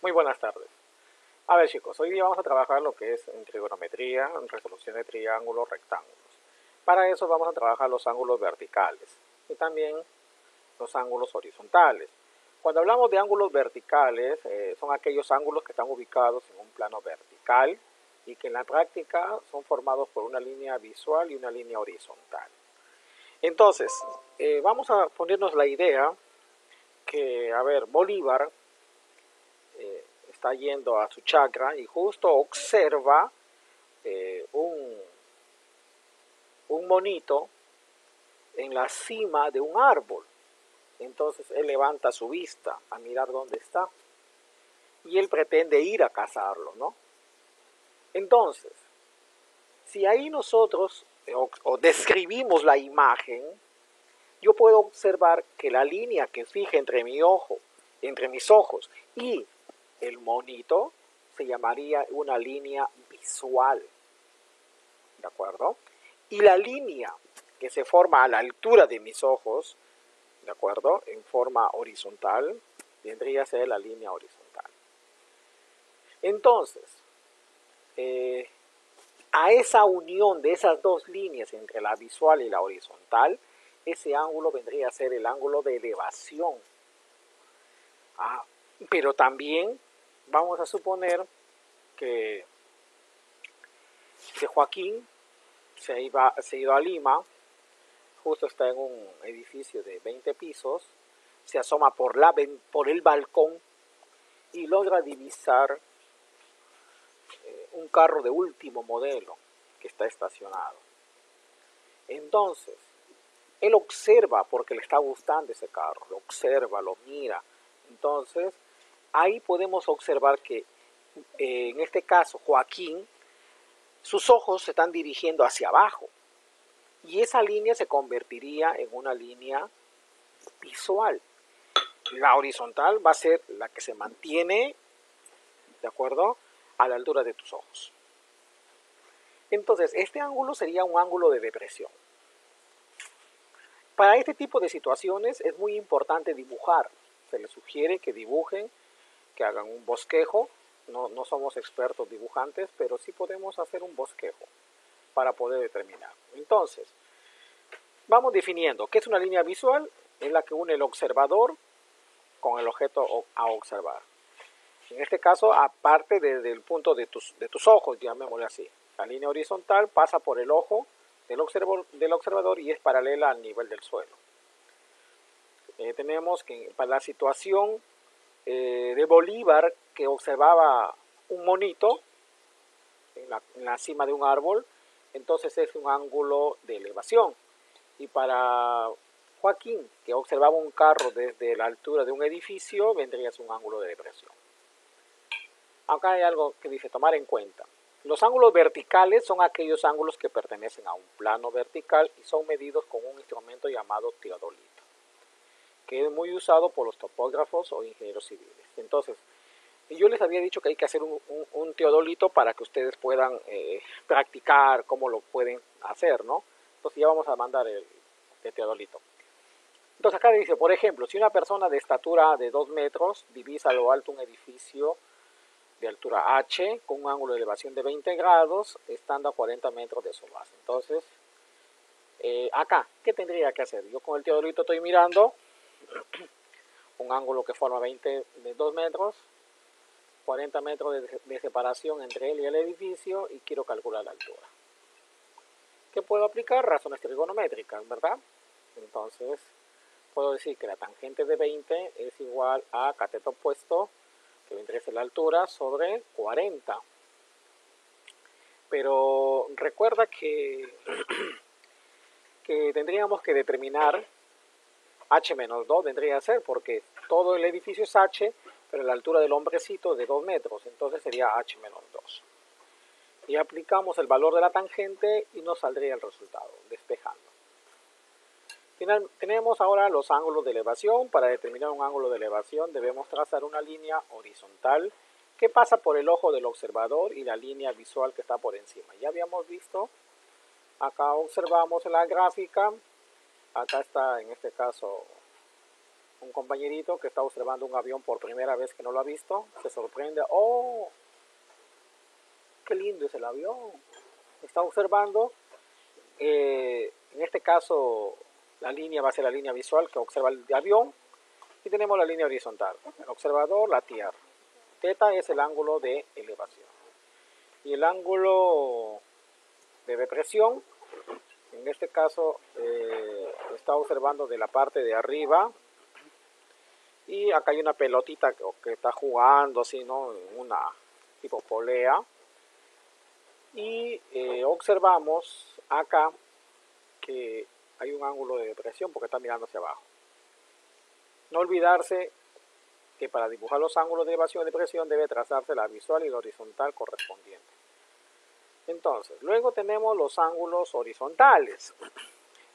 Muy buenas tardes. A ver chicos, hoy día vamos a trabajar lo que es en trigonometría, en resolución de triángulos, rectángulos. Para eso vamos a trabajar los ángulos verticales y también los ángulos horizontales. Cuando hablamos de ángulos verticales, son aquellos ángulos que están ubicados en un plano vertical y que en la práctica son formados por una línea visual y una línea horizontal. Entonces, vamos a ponernos la idea que, a ver, Bolívar está yendo a su chakra y justo observa eh, un, un monito en la cima de un árbol. Entonces él levanta su vista a mirar dónde está y él pretende ir a cazarlo, ¿no? Entonces, si ahí nosotros o describimos la imagen, yo puedo observar que la línea que fija entre mis ojos y el monito se llamaría una línea visual, ¿de acuerdo? Y la línea que se forma a la altura de mis ojos, ¿de acuerdo? En forma horizontal, vendría a ser la línea horizontal. Entonces, a esa unión de esas dos líneas entre la visual y la horizontal, ese ángulo vendría a ser el ángulo de elevación. Ah, pero también vamos a suponer que Joaquín se ha ido a Lima, justo está en un edificio de 20 pisos, se asoma por el balcón y logra divisar un carro de último modelo que está estacionado. Entonces, él observa porque le está gustando ese carro, lo observa, lo mira. Entonces, ahí podemos observar que en este caso Joaquín, sus ojos se están dirigiendo hacia abajo y esa línea se convertiría en una línea visual. La horizontal va a ser la que se mantiene, ¿de acuerdo?, a la altura de tus ojos. Entonces, este ángulo sería un ángulo de depresión. Para este tipo de situaciones es muy importante dibujar. Se les sugiere que dibujen, que hagan un bosquejo. No somos expertos dibujantes, pero sí podemos hacer un bosquejo para poder determinar. Entonces, vamos definiendo qué es una línea visual, en la que une el observador con el objeto a observar. En este caso, aparte desde el punto de tus ojos, llamémosle así. La línea horizontal pasa por el ojo del observador y es paralela al nivel del suelo. Tenemos que para la situación de Bolívar, que observaba un monito en la cima de un árbol, entonces es un ángulo de elevación. Y para Joaquín, que observaba un carro desde la altura de un edificio, vendría a ser un ángulo de depresión. Acá hay algo que dice tomar en cuenta. Los ángulos verticales son aquellos ángulos que pertenecen a un plano vertical y son medidos con un instrumento llamado teodolito, que es muy usado por los topógrafos o ingenieros civiles. Entonces, yo les había dicho que hay que hacer un teodolito para que ustedes puedan practicar cómo lo pueden hacer, ¿no? Entonces ya vamos a mandar el teodolito. Entonces acá dice, por ejemplo, si una persona de estatura de 2 metros divisa a lo alto un edificio de altura h con un ángulo de elevación de 20 grados, estando a 40 metros de su base. Entonces, acá, ¿qué tendría que hacer? Yo con el teodolito estoy mirando un ángulo que forma 2 metros, 40 metros de separación entre él y el edificio y quiero calcular la altura. ¿Qué puedo aplicar? Razones trigonométricas, ¿verdad? Entonces, puedo decir que la tangente de 20 es igual a cateto opuesto, que vendría a ser la altura, sobre 40. Pero recuerda que tendríamos que determinar h menos 2, vendría a ser, porque todo el edificio es h, pero la altura del hombrecito es de 2 metros, entonces sería h menos 2. Y aplicamos el valor de la tangente y nos saldría el resultado, despejando. Tenemos ahora los ángulos de elevación. Para determinar un ángulo de elevación debemos trazar una línea horizontal que pasa por el ojo del observador y la línea visual que está por encima. Ya habíamos visto, acá observamos en la gráfica, acá está en este caso un compañerito que está observando un avión por primera vez que no lo ha visto, se sorprende, ¡oh! ¡Qué lindo es el avión! Está observando, en este caso la línea va a ser la línea visual que observa el avión y tenemos la línea horizontal, el observador, la Tierra. Θ es el ángulo de elevación. Y el ángulo de depresión, en este caso, está observando de la parte de arriba. Y acá hay una pelotita que está jugando así, ¿no? En una tipo polea. Y observamos acá que hay un ángulo de depresión porque está mirando hacia abajo. No olvidarse que para dibujar los ángulos de elevación y depresión debe trazarse la visual y la horizontal correspondiente. Entonces, luego tenemos los ángulos horizontales.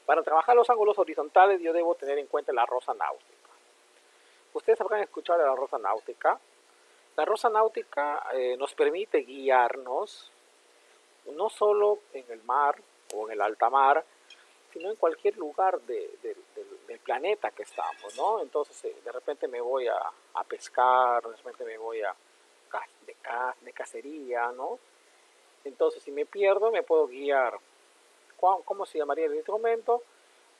Para trabajar los ángulos horizontales yo debo tener en cuenta la rosa náutica. Ustedes habrán escuchado de la rosa náutica. La rosa náutica nos permite guiarnos no solo en el mar o en el alta mar, sino en cualquier lugar del planeta que estamos, ¿no? Entonces, de repente me voy a pescar, de repente me voy de cacería, ¿no? Entonces, si me pierdo, me puedo guiar. ¿Cómo se llamaría el instrumento?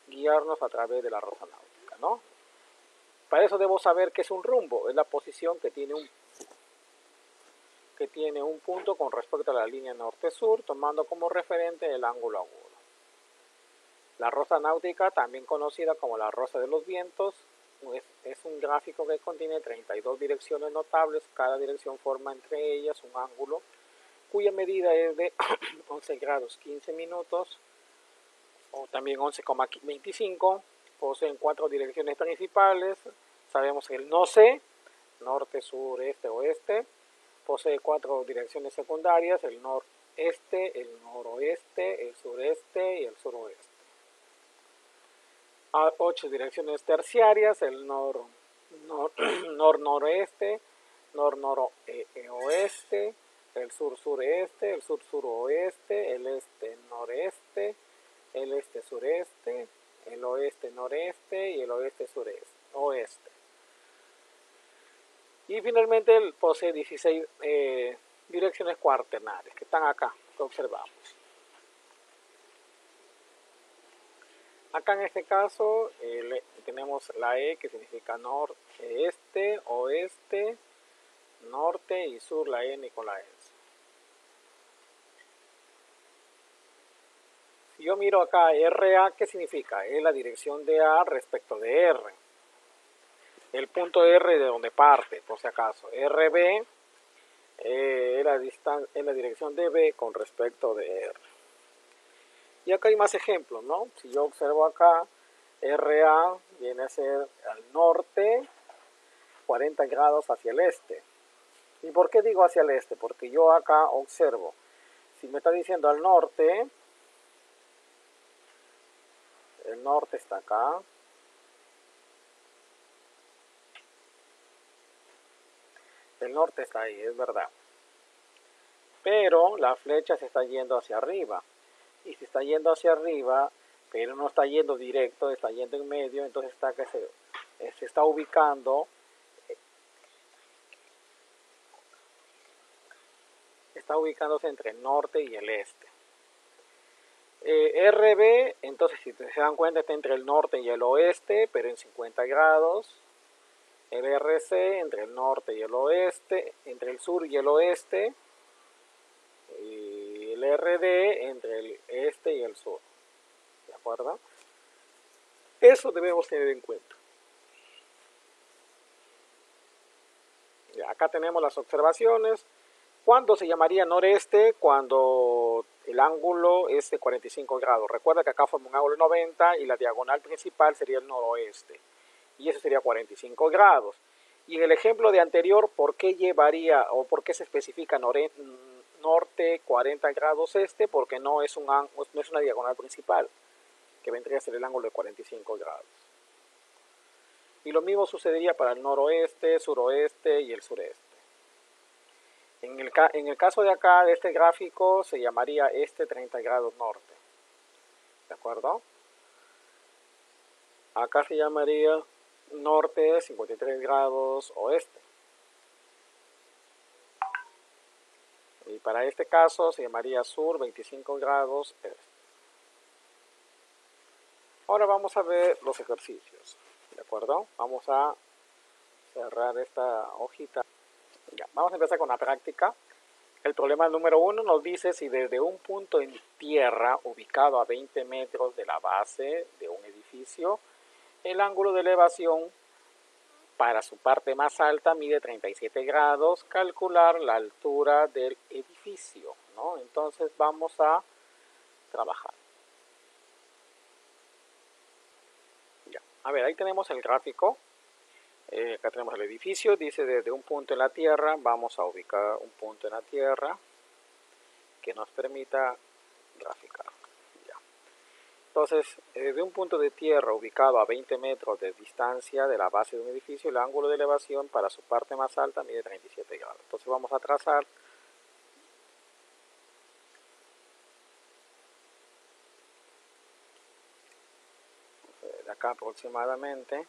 Guiarnos a través de la rosa náutica, ¿no? Para eso debo saber qué es un rumbo. Es la posición que tiene un punto con respecto a la línea norte-sur, tomando como referente el ángulo agudo. La rosa náutica, también conocida como la rosa de los vientos, es un gráfico que contiene 32 direcciones notables. Cada dirección forma entre ellas un ángulo cuya medida es de 11 grados 15 minutos o también 11,25. Poseen 4 direcciones principales. Sabemos que el no sé, norte, sur, este, oeste. Posee 4 direcciones secundarias, el noreste, el noroeste, el sureste y el suroeste. 8 direcciones terciarias, el nor-noroeste, nor-noroeste, el sur-sureste, el sur-suroeste, el este-noreste, el este-sureste, el oeste-noreste y el oeste-oeste. Y finalmente posee 16 direcciones cuaternarias que están acá, que observamos. Acá en este caso tenemos la E, que significa este, oeste, norte y sur, la N con la S. Si yo miro acá RA, ¿qué significa? Es la dirección de A respecto de R. El punto R de donde parte, por si acaso. RB es la dirección de B con respecto de R. Y acá hay más ejemplos, ¿no? Si yo observo acá, RA viene a ser al norte, 40 grados hacia el este. ¿Y por qué digo hacia el este? Porque yo acá observo, si me está diciendo al norte, el norte está acá. El norte está ahí, es verdad. Pero la flecha se está yendo hacia arriba. Y si está yendo hacia arriba, pero no está yendo directo, está yendo en medio, entonces está que se está ubicando. Está ubicándose entre el norte y el este. RB, entonces si se dan cuenta, está entre el norte y el oeste, pero en 50 grados. El RC entre el norte y el oeste, entre el sur y el oeste. Y el RD entre el este y el sur. ¿De acuerdo? Eso debemos tener en cuenta. Acá tenemos las observaciones. ¿Cuándo se llamaría noreste? Cuando el ángulo es de 45 grados. Recuerda que acá forma un ángulo de 90 y la diagonal principal sería el noroeste. Y eso sería 45 grados. Y en el ejemplo de anterior, ¿por qué llevaría o por qué se especifica norte 40 grados este? Porque no es una diagonal principal, que vendría a ser el ángulo de 45 grados. Y lo mismo sucedería para el noroeste, suroeste y el sureste. En el caso de acá, de este gráfico, se llamaría este 30 grados norte. ¿De acuerdo? Acá se llamaría norte 53 grados oeste. Y para este caso se llamaría sur 25 grados este. Ahora vamos a ver los ejercicios, ¿de acuerdo? Vamos a cerrar esta hojita. Ya, vamos a empezar con la práctica. El problema número 1 nos dice si desde un punto en tierra ubicado a 20 metros de la base de un edificio, el ángulo de elevación para su parte más alta mide 37 grados, calcular la altura del edificio, ¿no? Entonces vamos a trabajar. Ya. A ver, ahí tenemos el gráfico. Acá tenemos el edificio, dice desde un punto en la tierra, vamos a ubicar un punto en la tierra que nos permita graficar. Ya. Entonces, desde un punto de tierra ubicado a 20 metros de distancia de la base de un edificio, el ángulo de elevación para su parte más alta mide 37 grados. Entonces vamos a trazar de acá aproximadamente.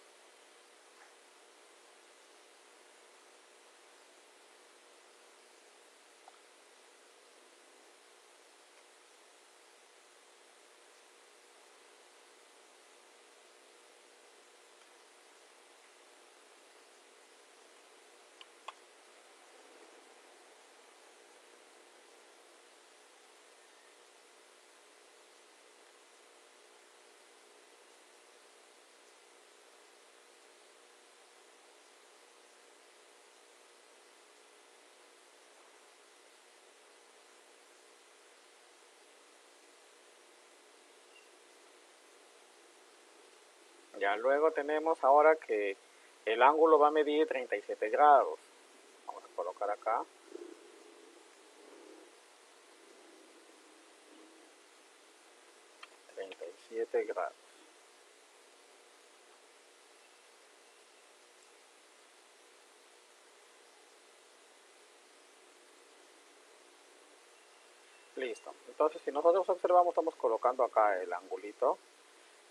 Ya luego tenemos ahora que el ángulo va a medir 37 grados. Vamos a colocar acá. 37 grados. Listo. Entonces, si nosotros observamos, estamos colocando acá el angulito.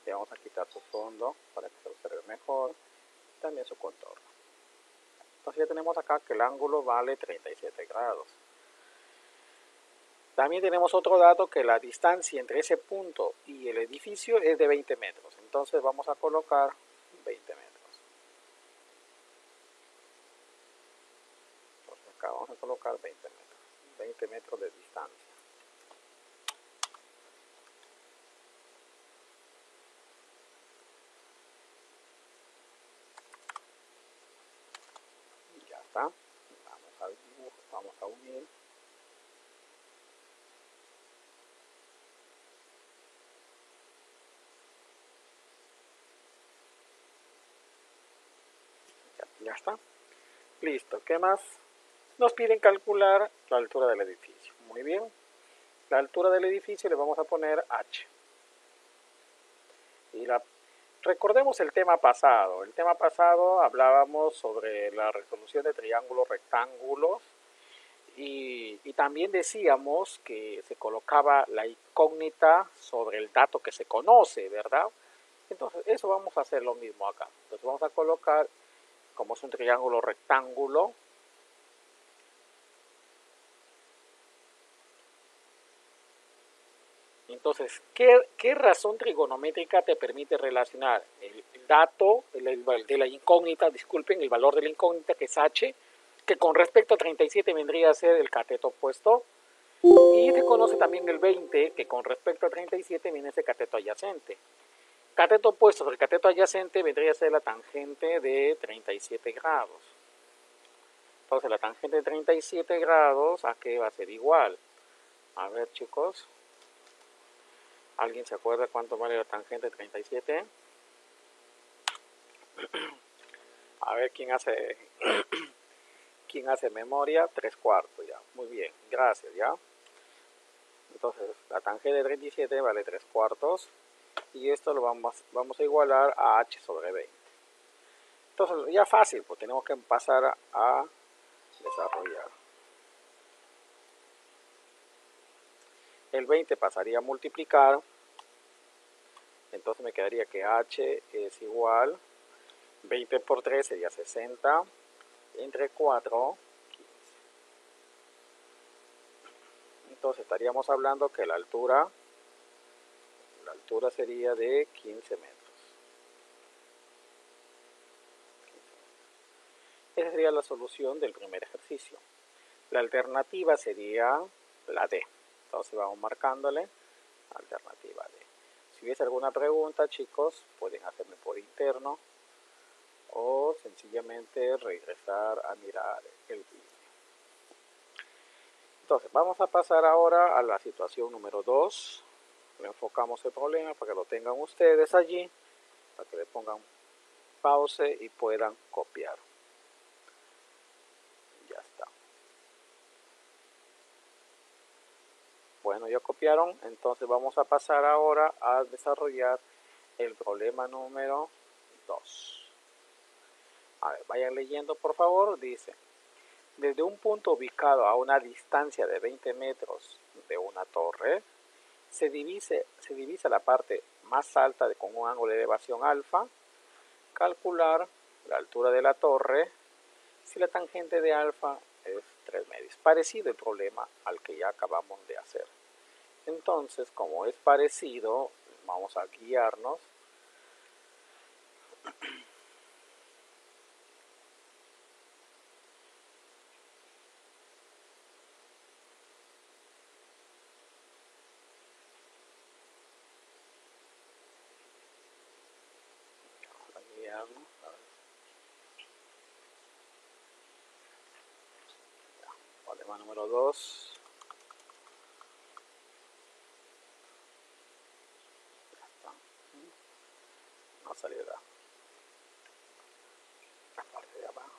Le vamos a quitar su fondo para que se observe mejor. También su contorno. Entonces ya tenemos acá que el ángulo vale 37 grados. También tenemos otro dato que la distancia entre ese punto y el edificio es de 20 metros. Entonces vamos a colocar 20 metros. Entonces acá vamos a colocar 20 metros. 20 metros de distancia. Ya está. Vamos al dibujo, vamos a unir. Ya está. Listo. ¿Qué más? Nos piden calcular la altura del edificio. Muy bien. La altura del edificio le vamos a poner h. Y recordemos el tema pasado. El tema pasado hablábamos sobre la resolución de triángulos rectángulos y también decíamos que se colocaba la incógnita sobre el dato que se conoce, ¿verdad? Entonces, eso vamos a hacer lo mismo acá. Entonces vamos a colocar, como es un triángulo rectángulo, entonces, ¿qué razón trigonométrica te permite relacionar el dato de la incógnita, disculpen, el valor de la incógnita, que es h, que con respecto a 37 vendría a ser el cateto opuesto, y se conoce también el 20, que con respecto a 37 viene ese cateto adyacente. Cateto opuesto sobre el cateto adyacente vendría a ser la tangente de 37 grados. Entonces, la tangente de 37 grados, ¿a qué va a ser igual? A ver, chicos. ¿Alguien se acuerda cuánto vale la tangente de 37? A ver, ¿quién hace memoria? 3/4 ya. Muy bien, gracias, ya. Entonces, la tangente de 37 vale 3/4 y esto lo vamos a igualar a h sobre 20. Entonces, ya fácil, pues tenemos que pasar a desarrollar. El 20 pasaría a multiplicar, entonces me quedaría que h es igual 20 por 3 sería 60, entre 4, 15. Entonces estaríamos hablando que la altura sería de 15 metros. Esa sería la solución del primer ejercicio. La alternativa sería la D. Entonces vamos marcándole alternativa D. Si hubiese alguna pregunta, chicos, pueden hacerme por interno o sencillamente regresar a mirar el vídeo. Entonces vamos a pasar ahora a la situación número 2. Le enfocamos el problema para que lo tengan ustedes allí, para que le pongan pause y puedan copiar. Ya está. Bueno, ya copiaron, entonces vamos a pasar ahora a desarrollar el problema número 2. A ver, vayan leyendo por favor. Dice: desde un punto ubicado a una distancia de 20 metros de una torre, se divisa la parte más alta con un ángulo de elevación alfa. Calcular la altura de la torre si la tangente de alfa es 3 medios. Parecido el problema al que ya acabamos de hacer. Entonces, como es parecido, vamos a guiarnos. Problema número 2. No salió la parte de abajo.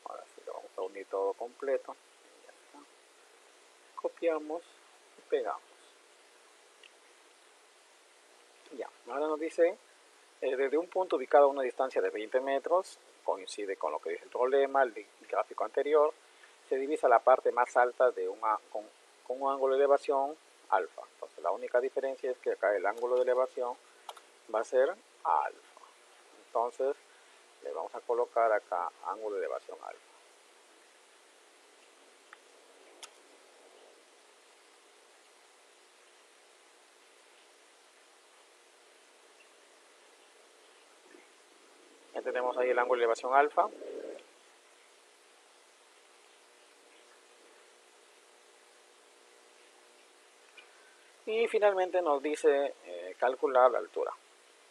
Ahora sí lo vamos a unir todo completo. Ya está. Copiamos y pegamos. Ya, ahora nos dice, desde un punto ubicado a una distancia de 20 metros, coincide con lo que dice el problema, el gráfico anterior, se divisa la parte más alta de con un ángulo de elevación alfa. Entonces la única diferencia es que acá el ángulo de elevación va a ser alfa. Entonces le vamos a colocar acá ángulo de elevación alfa. Ya tenemos ahí el ángulo de elevación alfa. Y finalmente nos dice calcular la altura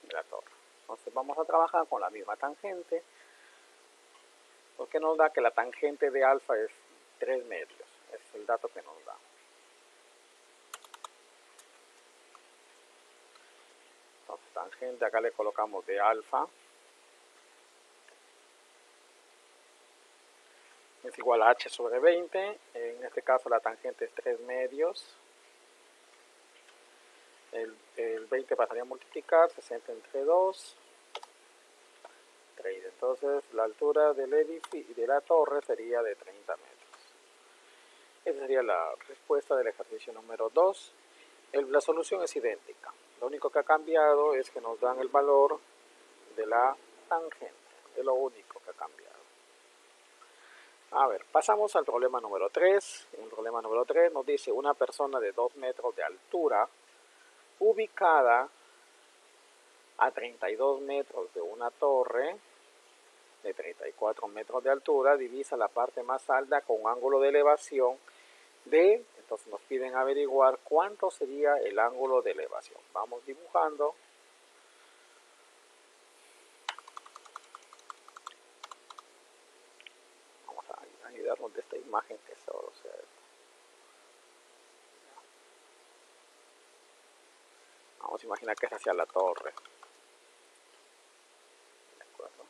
de la torre. Entonces vamos a trabajar con la misma tangente, porque nos da que la tangente de alfa es 3 medios. Ese es el dato que nos da. Entonces tangente, acá le colocamos de alfa, es igual a h sobre 20. En este caso la tangente es 3 medios. El 20 pasaría a multiplicar, 60 entre 2, 30. Entonces la altura del edificio de la torre sería de 30 metros. Esa sería la respuesta del ejercicio número 2. La solución es idéntica. Lo único que ha cambiado es que nos dan el valor de la tangente. Es lo único que ha cambiado. A ver, pasamos al problema número 3. En el problema número 3 nos dice una persona de 2 metros de altura ubicada a 32 metros de una torre de 34 metros de altura, divisa la parte más alta con un ángulo de elevación de, entonces nos piden averiguar cuánto sería el ángulo de elevación. Vamos dibujando. Vamos a ayudarnos de esta imagen que solo sea esto. Vamos a imaginar que es hacia la torre. ¿De acuerdo?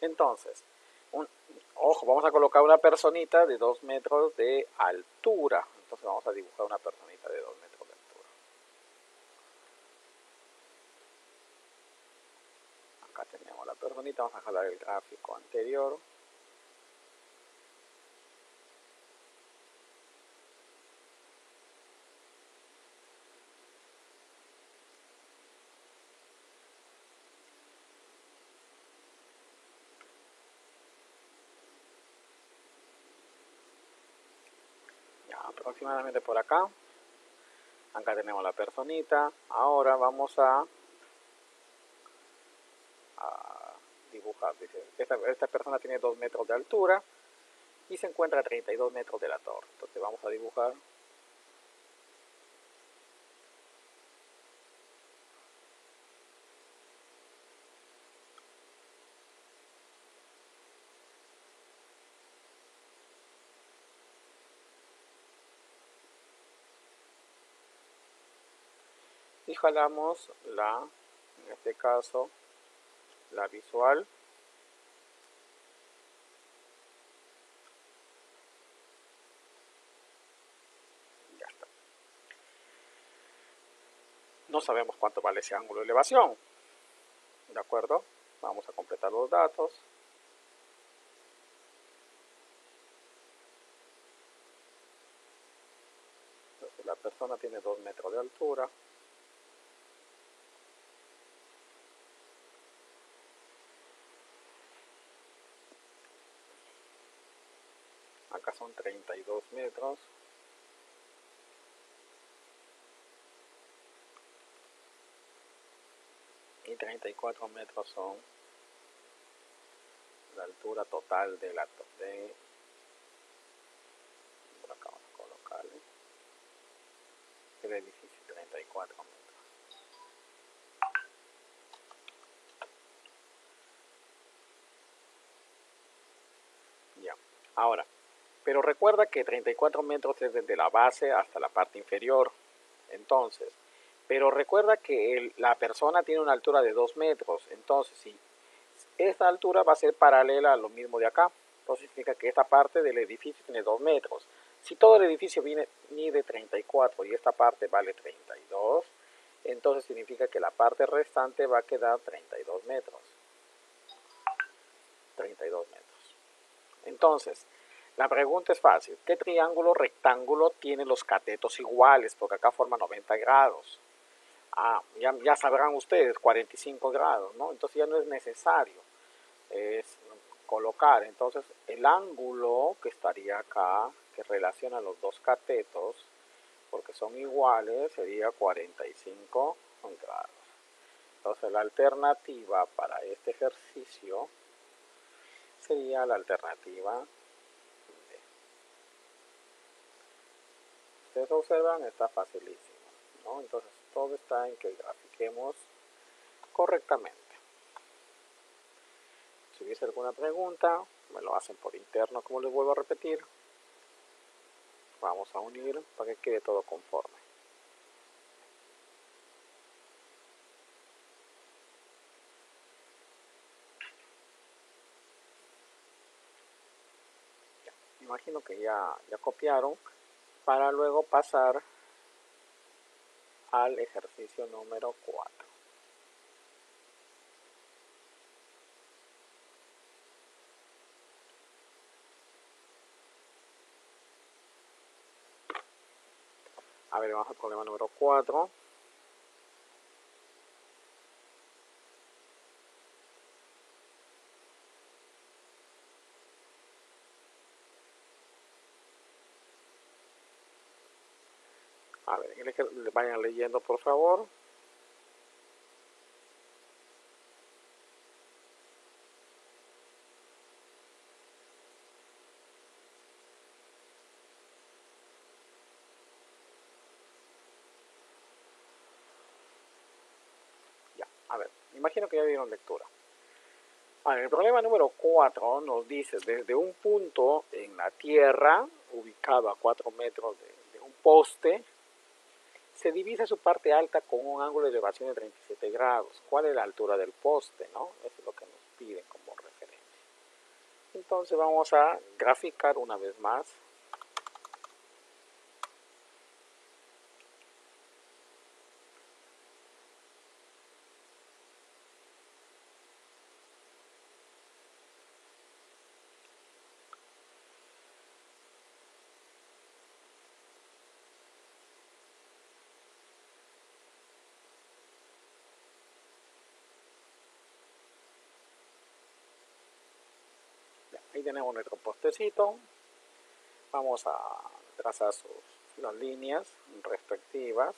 Entonces, ojo, vamos a colocar una personita de 2 metros de altura. Entonces vamos a dibujar una personita de 2 metros de altura. Acá tenemos la personita, vamos a jalar el gráfico anterior. Ya, aproximadamente por acá. Acá tenemos la personita. Ahora vamos a dibujar. Dice, esta persona tiene 2 metros de altura y se encuentra a 32 metros de la torre. Entonces vamos a dibujar. Y jalamos en este caso, la visual. Ya está. No sabemos cuánto vale ese ángulo de elevación. ¿De acuerdo? Vamos a completar los datos. Entonces, la persona tiene 2 metros de altura. Acá son 32 metros. Y 34 metros son la altura total de la torre. Por acá vamos a colocarle el edificio, 34 metros. Ya. Ahora, pero recuerda que 34 metros es desde la base hasta la parte inferior. Entonces, pero recuerda que la persona tiene una altura de 2 metros. Entonces, si esta altura va a ser paralela a lo mismo de acá, entonces significa que esta parte del edificio tiene 2 metros. Si todo el edificio mide 34 y esta parte vale 32, entonces significa que la parte restante va a quedar 32 metros. 32 metros. Entonces, la pregunta es fácil. ¿Qué triángulo rectángulo tiene los catetos iguales? Porque acá forma 90 grados. Ya sabrán ustedes, 45 grados, ¿no? Entonces ya no es necesario colocar. Entonces, el ángulo que estaría acá, que relaciona los dos catetos, porque son iguales, sería 45 grados. Entonces, la alternativa para este ejercicio sería la alternativa D. Ustedes observan, está facilísimo, ¿no? Entonces, todo está en que grafiquemos correctamente. Si hubiese alguna pregunta, me lo hacen por interno, como les vuelvo a repetir. Vamos a unir para que quede todo conforme. Imagino que ya copiaron para luego pasar al ejercicio número 4. A ver, vamos al problema número 4. A ver, vayan leyendo por favor. Ya, a ver, imagino que ya dieron lectura. El problema número 4 nos dice, desde un punto en la Tierra, ubicado a 4 metros de un poste, se divisa su parte alta con un ángulo de elevación de 37 grados. ¿Cuál es la altura del poste, no? Eso es lo que nos piden como referencia. Entonces vamos a graficar una vez más. Ahí tenemos nuestro postecito. Vamos a trazar las líneas respectivas.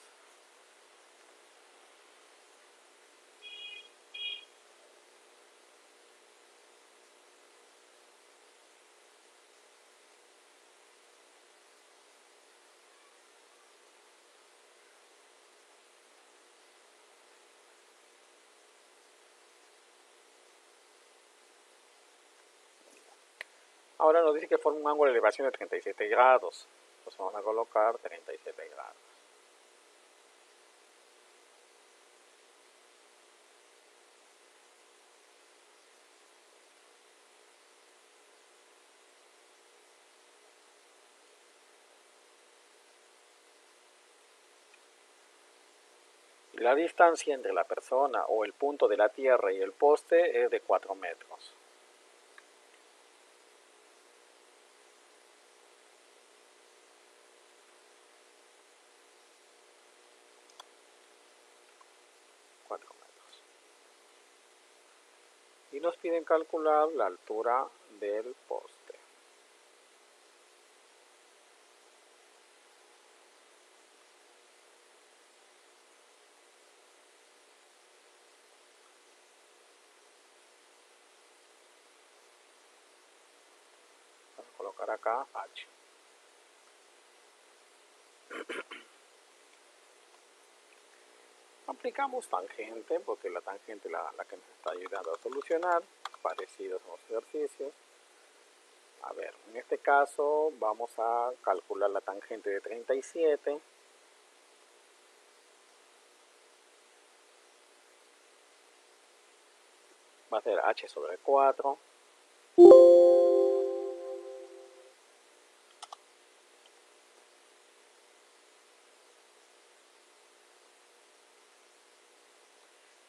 Ahora nos dice que forma un ángulo de elevación de 37 grados. Entonces vamos a colocar 37 grados. Y la distancia entre la persona o el punto de la tierra y el poste es de 4 metros. Y nos piden calcular la altura del poste. Vamos a colocar acá H. Aplicamos tangente, porque la tangente es la que nos está ayudando a solucionar. Parecidos a los ejercicios. A ver, en este caso vamos a calcular la tangente de 37. Va a ser H sobre 4.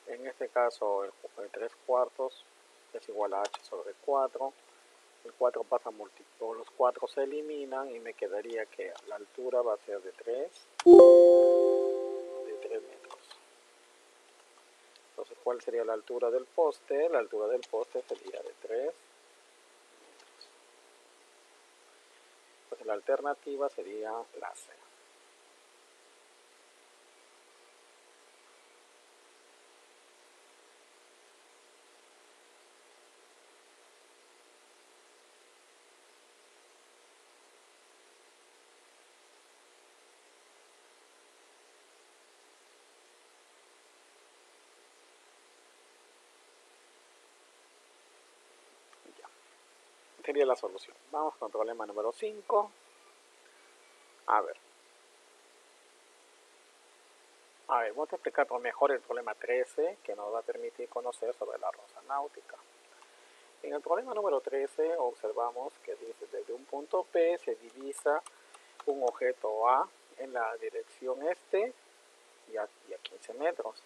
En este caso el 3 cuartos es igual a H sobre 4. El 4 pasa a multiplicar, los 4 se eliminan y me quedaría que la altura va a ser de 3 metros. Entonces, ¿cuál sería la altura del poste? La altura del poste sería de 3 metros. Entonces, la alternativa sería la C. Sería la solución. Vamos con el problema número 5. A ver, vamos a explicar mejor el problema 13, que nos va a permitir conocer sobre la rosa náutica. En el problema número 13 observamos que dice: desde un punto P se divisa un objeto A en la dirección este y a 15 metros.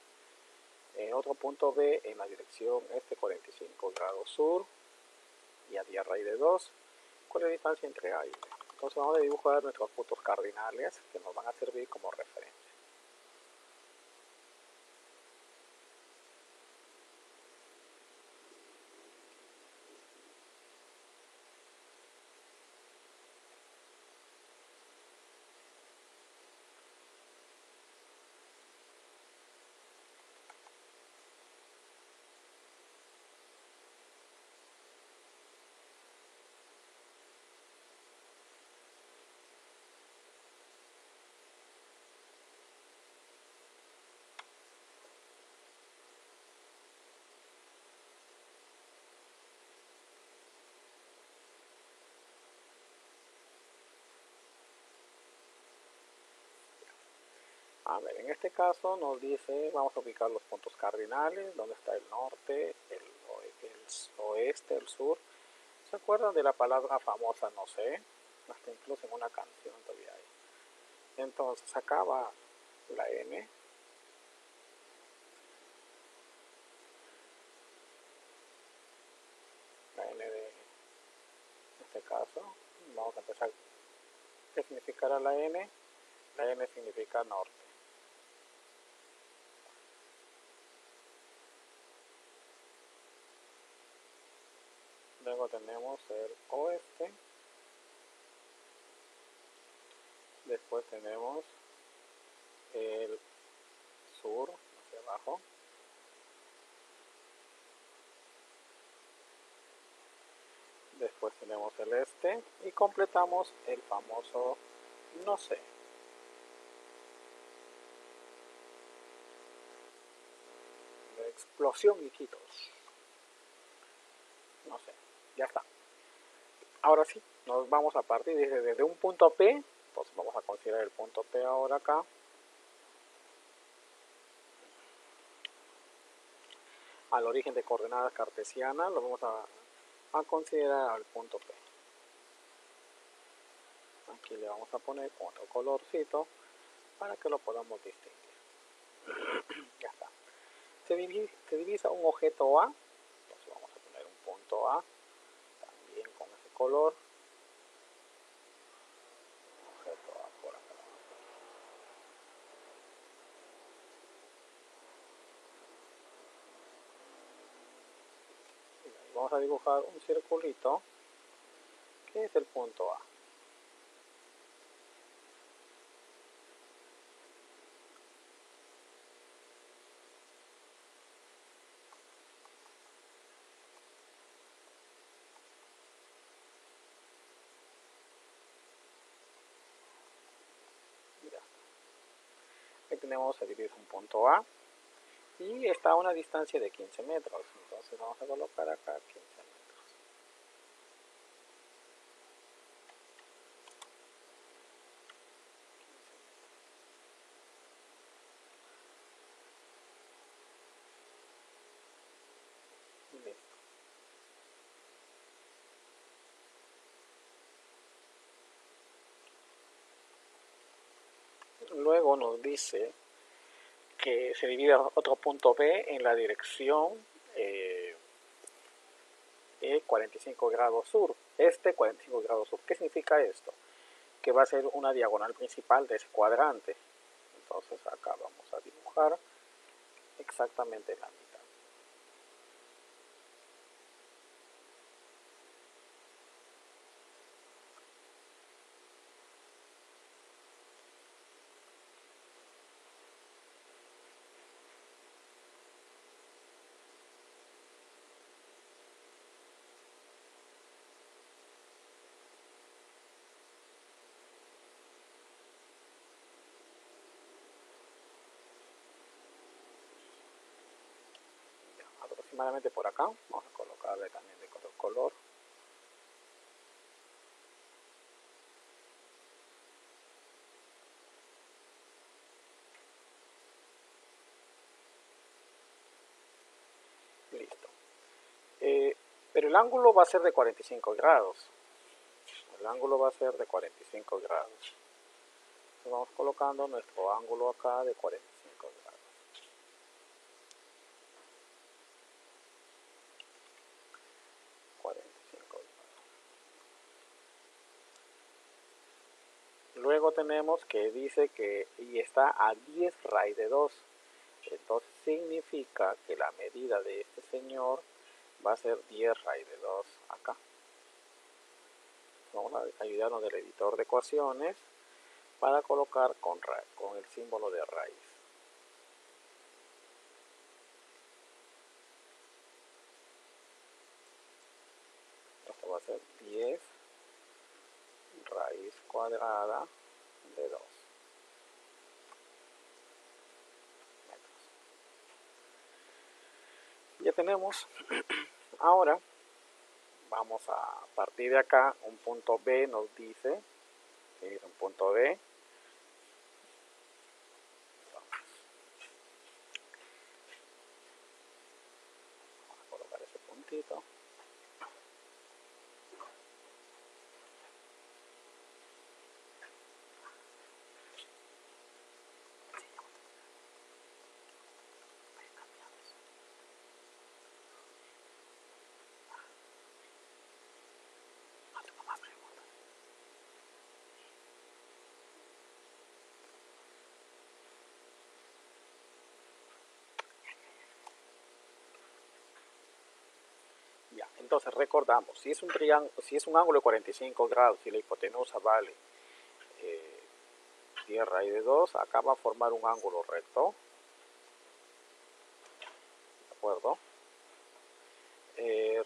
En otro punto B en la dirección este 45 grados sur y a 10 raíz de 2. ¿Cuál es la distancia entre A y B? Entonces vamos a dibujar nuestros puntos cardinales que nos van a servir como referencia. A ver, en este caso nos dice, vamos a ubicar los puntos cardinales, donde está el norte, el oeste, el sur. ¿Se acuerdan de la palabra famosa no sé? Hasta incluso en una canción todavía hay. Entonces acá va la n, la n de este caso. Vamos a empezar. ¿Qué significará la n? La n significa norte. Luego tenemos el oeste. Después tenemos el sur, hacia abajo. Después tenemos el este y completamos el famoso no sé. La explosión, hijitos. No sé, ya está. Ahora sí, nos vamos a partir desde un punto P. Entonces vamos a considerar el punto P ahora acá. Al origen de coordenadas cartesianas lo vamos a considerar al punto P. Aquí le vamos a poner otro colorcito para que lo podamos distinguir. Ya está. Se divisa un objeto A. Entonces vamos a poner un punto A también con ese color. Objeto A por acá. Vamos a dibujar un circulito que es el punto A. Ya. Ahí tenemos, se divide un punto A y está a una distancia de 15 metros. Entonces vamos a colocar acá 15 metros. Listo. Luego nos dice que se divide otro punto B en la dirección de 45 grados sur. 45 grados sur. ¿Qué significa esto? Que va a ser una diagonal principal de ese cuadrante. Entonces acá vamos a dibujar exactamente la mitad. Aproximadamente por acá. Vamos a colocarle también de otro color. Listo. Pero el ángulo va a ser de 45 grados. El ángulo va a ser de 45 grados. Entonces vamos colocando nuestro ángulo acá de 45 grados. Luego tenemos que dice que y está a 10 raíz de 2. Entonces significa que la medida de este señor va a ser 10 raíz de 2 acá. Vamos a ayudarnos del editor de ecuaciones para colocar con el símbolo de raíz. Esto va a ser 10 raíz cuadrada de 2 metros. Ya tenemos. Ahora vamos a partir de acá, un punto B nos dice, es un punto B. Vamos a colocar ese puntito. Ya, entonces recordamos, si es un triángulo, si es un ángulo de 45 grados y la hipotenusa vale 10 raíz de 2, acá va a formar un ángulo recto, ¿de acuerdo?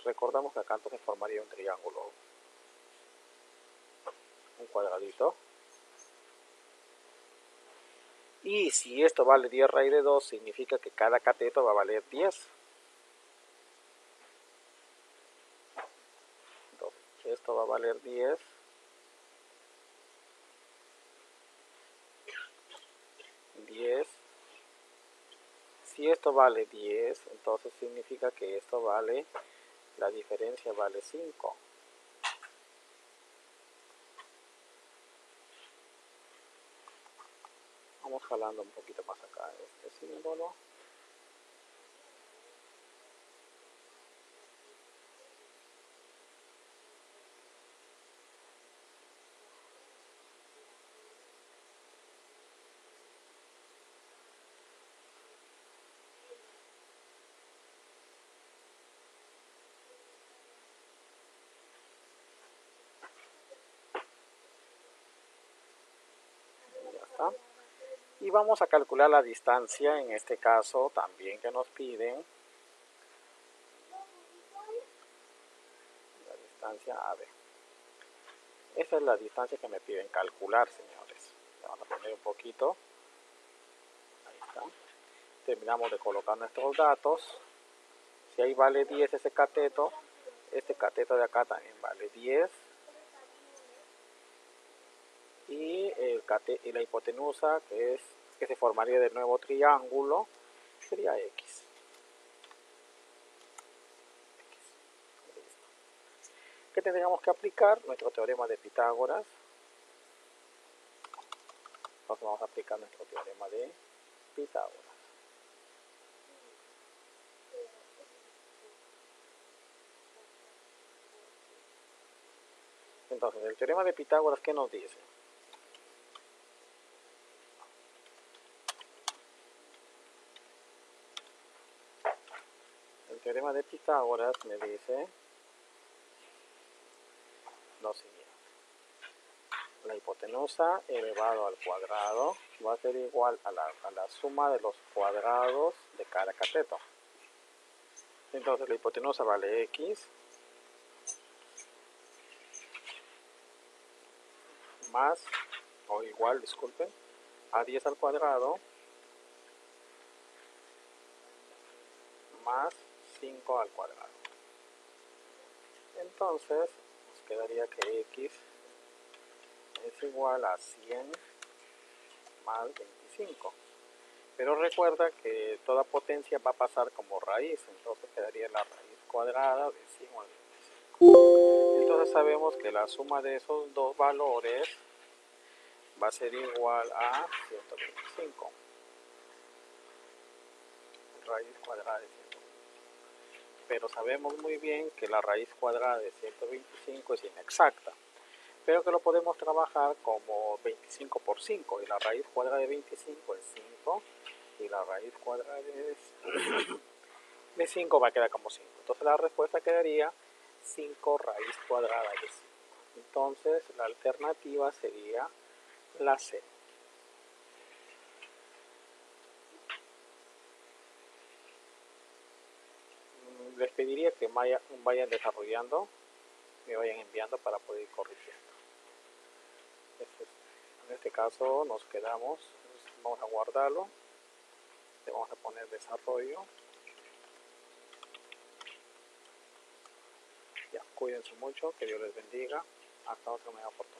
Recordamos que acá entonces formaría un triángulo, un cuadradito. Y si esto vale 10 raíz de 2, significa que cada cateto va a valer 10. Entonces, esto va a valer 10. 10. Si esto vale 10, entonces significa que esto vale, la diferencia vale 5. Vamos jalando un poquito más acá este símbolo. Ya está. Y vamos a calcular la distancia, en este caso también que nos piden. La distancia AB. Esa es la distancia que me piden calcular, señores. Vamos a poner un poquito. Ahí está. Terminamos de colocar nuestros datos. Si ahí vale 10 ese cateto, este cateto de acá también vale 10. Y la hipotenusa, que se formaría del nuevo triángulo, sería X. ¿Qué tendríamos que aplicar? Nuestro teorema de Pitágoras. Entonces vamos a aplicar nuestro teorema de Pitágoras. Entonces, el teorema de Pitágoras, ¿qué nos dice? El teorema de Pitágoras me dice lo siguiente. La hipotenusa elevado al cuadrado va a ser igual a la suma de los cuadrados de cada cateto. Entonces la hipotenusa vale X más, o igual, disculpen, a 10 al cuadrado más 5 al cuadrado. Entonces nos quedaría que X es igual a 100 más 25. Pero recuerda que toda potencia va a pasar como raíz, entonces quedaría la raíz cuadrada de 100 al 25. Entonces sabemos que la suma de esos dos valores va a ser igual a 125. Raíz cuadrada de 125. Pero sabemos muy bien que la raíz cuadrada de 125 es inexacta, pero que lo podemos trabajar como 25 por 5, y la raíz cuadrada de 25 es 5, y la raíz cuadrada de 5 va a quedar como 5. Entonces la respuesta quedaría 5 raíz cuadrada de 5. Entonces la alternativa sería la C. Les pediría que vayan desarrollando, me vayan enviando para poder ir corrigiendo. En este caso nos quedamos, vamos a guardarlo, le vamos a poner desarrollo. Ya, cuídense mucho, que Dios les bendiga, hasta otra nueva oportunidad.